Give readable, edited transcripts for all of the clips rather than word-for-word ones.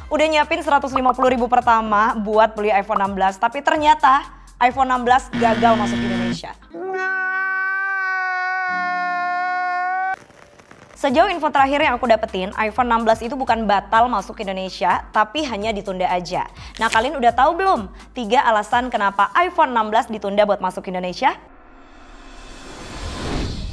Udah nyiapin 150.000 pertama buat beli iPhone 16, tapi ternyata iPhone 16 gagal masuk Indonesia. Sejauh info terakhir yang aku dapetin, iPhone 16 itu bukan batal masuk Indonesia, tapi hanya ditunda aja. Nah, kalian udah tahu belum 3 alasan kenapa iPhone 16 ditunda buat masuk Indonesia?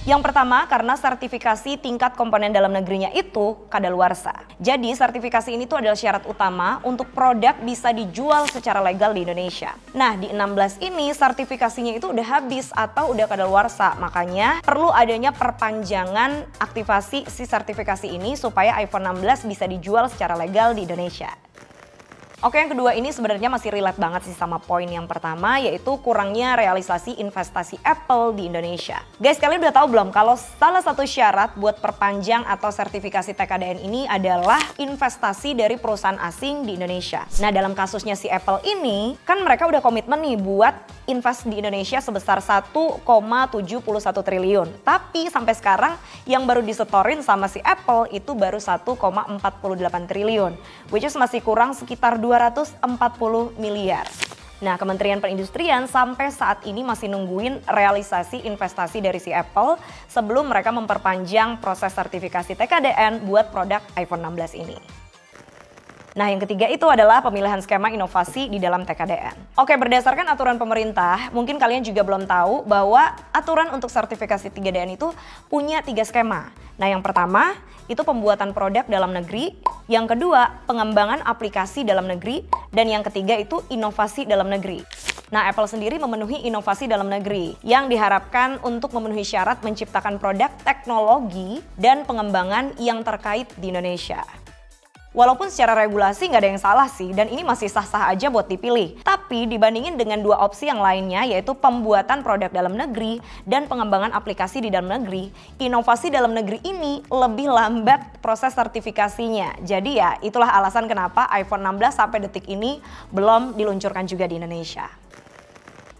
Yang pertama, karena sertifikasi tingkat komponen dalam negerinya itu kadaluarsa. Jadi sertifikasi ini tuh adalah syarat utama untuk produk bisa dijual secara legal di Indonesia. Nah, di 16 ini sertifikasinya itu udah habis atau udah kadaluarsa. Makanya perlu adanya perpanjangan aktivasi si sertifikasi ini supaya iPhone 16 bisa dijual secara legal di Indonesia. Oke, yang kedua ini sebenarnya masih relate banget sih sama poin yang pertama, yaitu kurangnya realisasi investasi Apple di Indonesia. Guys, kalian udah tahu belum kalau salah satu syarat buat perpanjang atau sertifikasi TKDN ini adalah investasi dari perusahaan asing di Indonesia. Nah, dalam kasusnya si Apple ini, kan mereka udah komitmen nih buat invest di Indonesia sebesar 1,71 triliun. Tapi sampai sekarang yang baru disetorin sama si Apple itu baru 1,48 triliun. Which is masih kurang sekitar 240 miliar. Nah, Kementerian Perindustrian sampai saat ini masih nungguin realisasi investasi dari si Apple sebelum mereka memperpanjang proses sertifikasi TKDN buat produk iPhone 16 ini. Nah, yang ketiga itu adalah pemilihan skema inovasi di dalam TKDN. Oke, berdasarkan aturan pemerintah, mungkin kalian juga belum tahu bahwa aturan untuk sertifikasi TKDN itu punya 3 skema. Nah, yang pertama itu pembuatan produk dalam negeri, yang kedua pengembangan aplikasi dalam negeri, dan yang ketiga itu inovasi dalam negeri. Nah, Apple sendiri memenuhi inovasi dalam negeri yang diharapkan untuk memenuhi syarat menciptakan produk teknologi dan pengembangan yang terkait di Indonesia. Walaupun secara regulasi nggak ada yang salah sih, dan ini masih sah-sah aja buat dipilih. Tapi dibandingin dengan 2 opsi yang lainnya, yaitu pembuatan produk dalam negeri dan pengembangan aplikasi di dalam negeri, inovasi dalam negeri ini lebih lambat proses sertifikasinya. Jadi ya itulah alasan kenapa iPhone 16 sampai detik ini belum diluncurkan juga di Indonesia.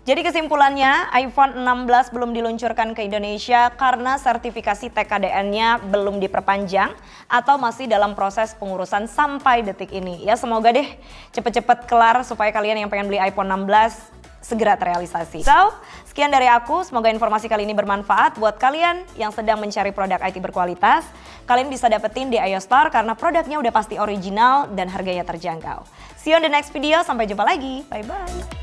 Jadi kesimpulannya, iPhone 16 belum diluncurkan ke Indonesia karena sertifikasi TKDN-nya belum diperpanjang atau masih dalam proses pengurusan sampai detik ini. Ya semoga deh cepet-cepet kelar supaya kalian yang pengen beli iPhone 16 segera terrealisasi. So, sekian dari aku. Semoga informasi kali ini bermanfaat buat kalian yang sedang mencari produk IT berkualitas. Kalian bisa dapetin di iOStore karena produknya udah pasti original dan harganya terjangkau. See you on the next video. Sampai jumpa lagi. Bye-bye.